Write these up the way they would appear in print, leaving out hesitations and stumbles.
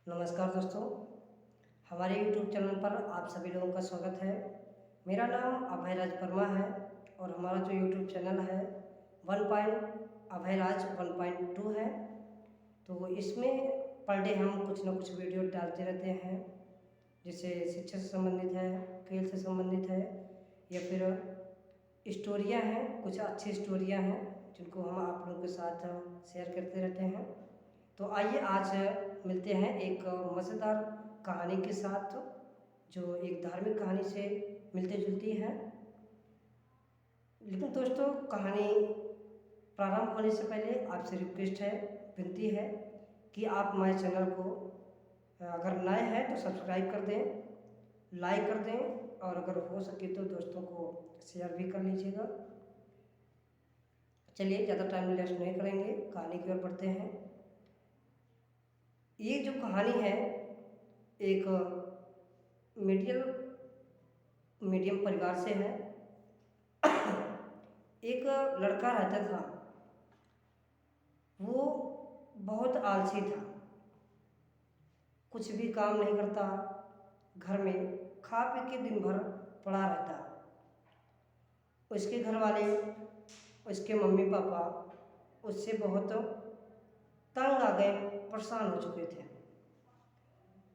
नमस्कार दोस्तों, हमारे YouTube चैनल पर आप सभी लोगों का स्वागत है। मेरा नाम अभय राज वर्मा है और हमारा जो YouTube चैनल है अभय राज 1.2 है। तो इसमें पर डे हम कुछ ना कुछ वीडियो डालते रहते हैं, जिससे शिक्षा से संबंधित है, खेल से संबंधित है या फिर स्टोरियाँ हैं, कुछ अच्छी स्टोरियाँ हैं जिनको हम आप लोगों के साथ शेयर करते रहते हैं। तो आइए आज मिलते हैं एक मज़ेदार कहानी के साथ, जो एक धार्मिक कहानी से मिलती जुलती है। लेकिन दोस्तों, कहानी प्रारंभ होने से पहले आपसे रिक्वेस्ट है, विनती है कि आप हमारे चैनल को अगर नए हैं तो सब्सक्राइब कर दें, लाइक कर दें और अगर हो सके तो दोस्तों को शेयर भी कर लीजिएगा। चलिए, ज़्यादा टाइम वेस्ट नहीं करेंगे, कहानी की ओर बढ़ते हैं। ये जो कहानी है एक मीडियम परिवार से है। एक लड़का रहता था, वो बहुत आलसी था, कुछ भी काम नहीं करता, घर में खा पी के दिन भर पड़ा रहता। उसके घर वाले, उसके मम्मी पापा उससे बहुत तंग आ गए, परेशान हो चुके थे,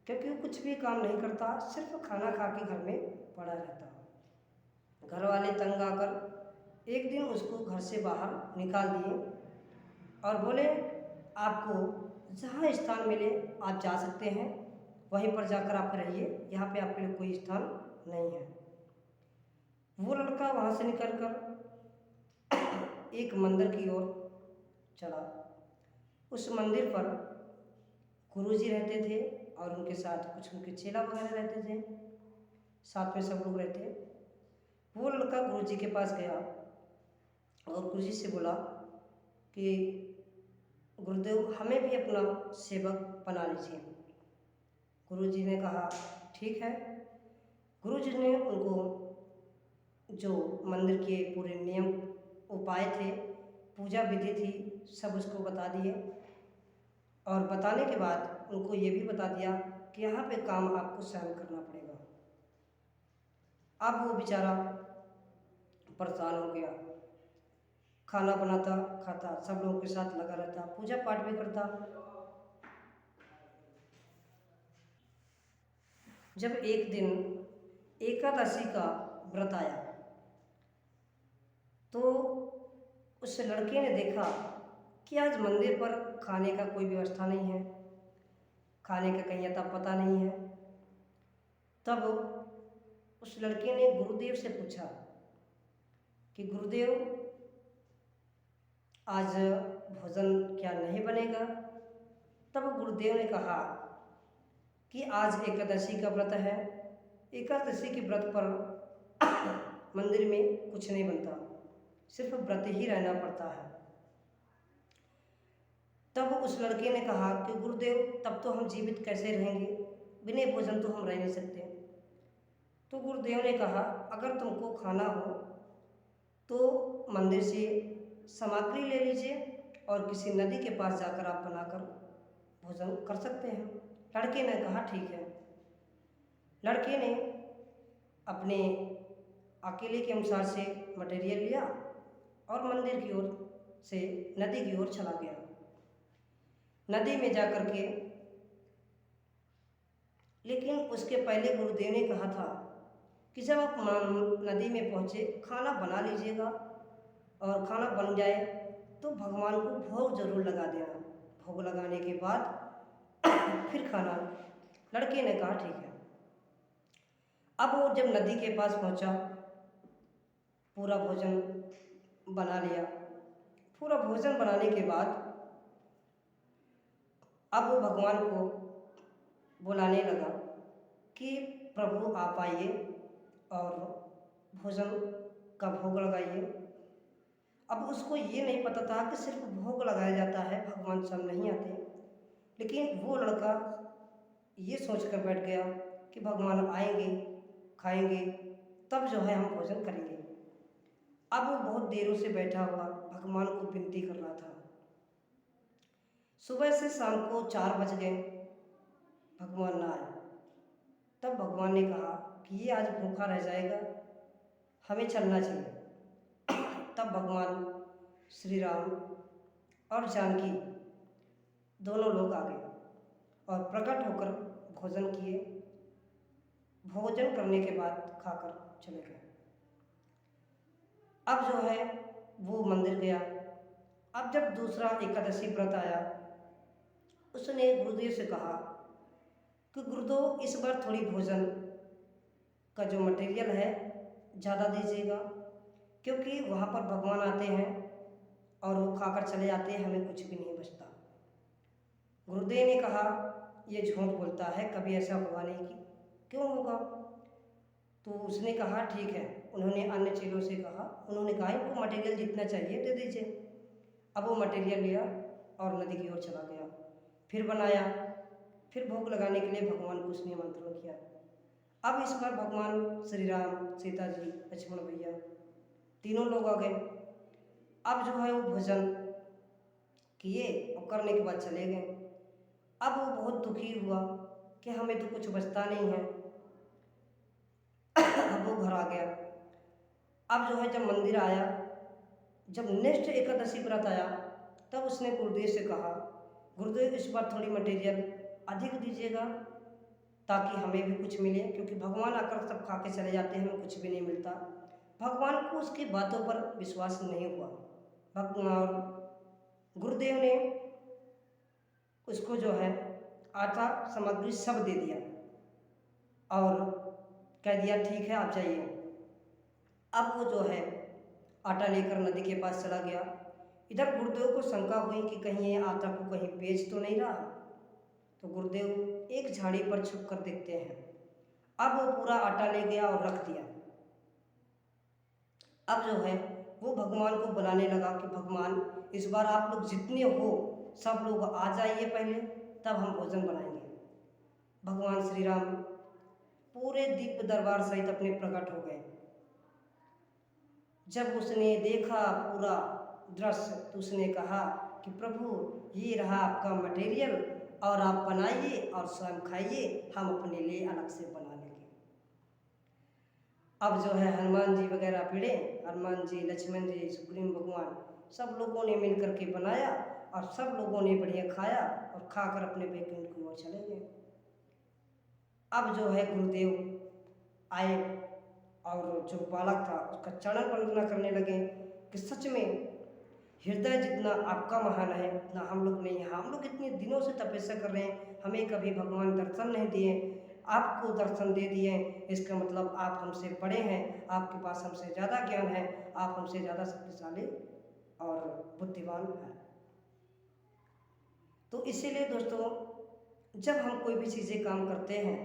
क्योंकि वो कुछ भी काम नहीं करता, सिर्फ खाना खा के घर में पड़ा रहता। घर वाले तंग आकर एक दिन उसको घर से बाहर निकाल दिए और बोले, आपको जहाँ स्थान मिले आप जा सकते हैं, वहीं पर जाकर आप रहिए, यहाँ पे आपके लिए कोई स्थान नहीं है। वो लड़का वहाँ से निकलकर एक मंदिर की ओर चला। उस मंदिर पर गुरुजी रहते थे और उनके साथ कुछ उनके चेला वगैरह रहते थे, साथ में सब लोग रहते। वो लड़का गुरुजी के पास गया और गुरुजी से बोला कि गुरुदेव, हमें भी अपना सेवक बना लीजिए। गुरुजी ने कहा, ठीक है। गुरुजी ने उनको जो मंदिर के पूरे नियम उपाय थे, पूजा विधि थी, सब उसको बता दिए और बताने के बाद उनको ये भी बता दिया कि यहाँ पे काम आपको स्वयं करना पड़ेगा। अब वो बेचारा परेशान हो गया, खाना बनाता, खाता, सब लोगों के साथ लगा रहता, पूजा पाठ भी करता। जब एक दिन एकादशी का व्रत आया तो उस लड़के ने देखा कि आज मंदिर पर खाने का कोई व्यवस्था नहीं है, खाने का कहीं अता पता नहीं है। तब उस लड़के ने गुरुदेव से पूछा कि गुरुदेव, आज भोजन क्या नहीं बनेगा? तब गुरुदेव ने कहा कि आज एकादशी का व्रत है, एकादशी के व्रत पर मंदिर में कुछ नहीं बनता, सिर्फ व्रत ही रहना पड़ता है। तब उस लड़के ने कहा कि गुरुदेव, तब तो हम जीवित कैसे रहेंगे, बिना भोजन तो हम रह नहीं सकते। तो गुरुदेव ने कहा, अगर तुमको खाना हो तो मंदिर से सामग्री ले लीजिए और किसी नदी के पास जाकर आप बनाकर भोजन कर सकते हैं। लड़के ने कहा, ठीक है। लड़के ने अपने अकेले के अनुसार से मटेरियल लिया और मंदिर की ओर से नदी की ओर चला गया। नदी में जाकर के, लेकिन उसके पहले गुरुदेव ने कहा था कि जब आप नदी में पहुँचे, खाना बना लीजिएगा और खाना बन जाए तो भगवान को भोग जरूर लगा देना, भोग लगाने के बाद फिर खाना। लड़के ने कहा, ठीक है। अब वो जब नदी के पास पहुंचा, पूरा भोजन बना लिया। पूरा भोजन बनाने के बाद अब वो भगवान को बुलाने लगा कि प्रभु आप आइए और भोजन का भोग लगाइए। अब उसको ये नहीं पता था कि सिर्फ भोग लगाया जाता है, भगवान स्वयं नहीं आते। लेकिन वो लड़का ये सोचकर बैठ गया कि भगवान आएंगे, खाएंगे, तब जो है हम भोजन करेंगे। अब वो बहुत देरों से बैठा हुआ भगवान को विनती कर रहा था। सुबह से शाम को 4 बज गए, भगवान ना आए। तब भगवान ने कहा कि ये आज भूखा रह जाएगा, हमें चलना चाहिए। तब भगवान श्री राम और जानकी दोनों लोग आ गए और प्रकट होकर भोजन किए। भोजन करने के बाद खाकर चले गए। अब जो है वो मंदिर गया। अब जब दूसरा एकादशी व्रत आया, उसने गुरुदेव से कहा कि गुरुदेव इस बार थोड़ी भोजन का जो मटेरियल है ज़्यादा दीजिएगा, क्योंकि वहाँ पर भगवान आते हैं और वो खाकर चले जाते हैं, हमें कुछ भी नहीं बचता। गुरुदेव ने कहा ये झूठ बोलता है, कभी ऐसा हुआ नहीं कि क्यों होगा। तो उसने कहा ठीक है। उन्होंने अन्य चेलों से कहा, उन्होंने कहा इनको मटेरियल जितना चाहिए दे दीजिए। अब वो मटेरियल लिया और नदी की ओर चला गया। फिर बनाया, फिर भोग लगाने के लिए भगवान को उसने आमंत्रण किया। अब इस बार भगवान श्री राम, सीता जी, लक्ष्मण भैया तीनों लोग आ गए। अब जो है वो भोजन किए और करने के बाद चले गए। अब वो बहुत दुखी हुआ कि हमें तो कुछ बचता नहीं है। अब वो घर आ गया। अब जो है जब मंदिर आया, जब नेक्स्ट एकादशी व्रत आया, तब उसने गुरुदेव से कहा गुरुदेव इस बार थोड़ी मटेरियल अधिक दीजिएगा ताकि हमें भी कुछ मिले, क्योंकि भगवान आकर सब खा के चले जाते हैं, हमें कुछ भी नहीं मिलता। भगवान को उसकी बातों पर विश्वास नहीं हुआ। भगवान गुरुदेव ने उसको जो है आटा सामग्री सब दे दिया और कह दिया ठीक है आप जाइए। अब वो जो है आटा लेकर नदी के पास चला गया। इधर गुरुदेव को शंका हुई कि कहीं ये आटा को कहीं बेच तो नहीं रहा। तो गुरुदेव एक झाड़ी पर छुप कर देखते हैं। अब वो पूरा आटा ले गया और रख दिया। अब जो है वो भगवान को बुलाने लगा कि भगवान इस बार आप लोग जितने हो सब लोग आ जाइए पहले, तब हम भोजन बनाएंगे। भगवान श्री राम पूरे दिव्य दरबार सहित अपने प्रकट हो गए। जब उसने देखा पूरा दृश्य तो उसने कहा कि प्रभु ये रहा आपका मटेरियल और आप बनाइए और स्वयं खाइए, हम अपने लिए अलग से बना लेंगे। अब जो है हनुमान जी वगैरह भिड़े, हनुमान जी, लक्ष्मण जी, सुप्रीम भगवान सब लोगों ने मिल करके बनाया और सब लोगों ने बढ़िया खाया और खाकर अपने वैकुंठ की ओर चले गए। अब जो है गुरुदेव आए और जो बालक था उसका चरण वंदना करने लगे कि सच में हृदय जितना आपका महान है उतना हम लोग नहीं है। हम लोग इतने दिनों से तपस्या कर रहे हैं, हमें कभी भगवान दर्शन नहीं दिए, आपको दर्शन दे दिए, इसका मतलब आप हमसे बड़े हैं, आपके पास हमसे ज़्यादा ज्ञान है, आप हमसे ज़्यादा शक्तिशाली और बुद्धिमान हैं। तो इसीलिए दोस्तों जब हम कोई भी चीज़ें काम करते हैं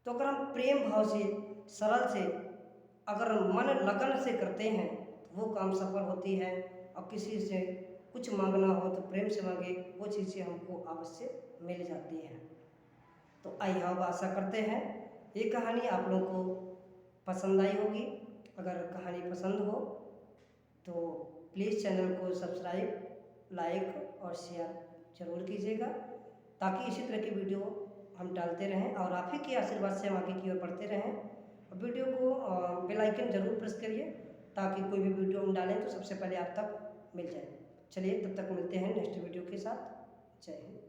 तो अगर हम प्रेम भाव से, सरल से, अगर मन लगन से करते हैं तो वो काम सफल होती है। और किसी से कुछ मांगना हो तो प्रेम से मांगे, वो चीज़ें हमको अवश्य मिल जाती हैं। तो आइए हम आशा करते हैं ये कहानी आप लोगों को पसंद आई होगी। अगर कहानी पसंद हो तो प्लीज़ चैनल को सब्सक्राइब, लाइक और शेयर ज़रूर कीजिएगा, ताकि इसी तरह की वीडियो हम डालते रहें और आप ही के आशीर्वाद से हम आगे की ओर बढ़ते रहें। और वीडियो को बेल आइकन ज़रूर प्रेस करिए ताकि कोई भी वीडियो हम डालें तो सबसे पहले आप तक मिल जाए। चलिए तब तक मिलते हैं नेक्स्ट वीडियो के साथ। जय हिंद।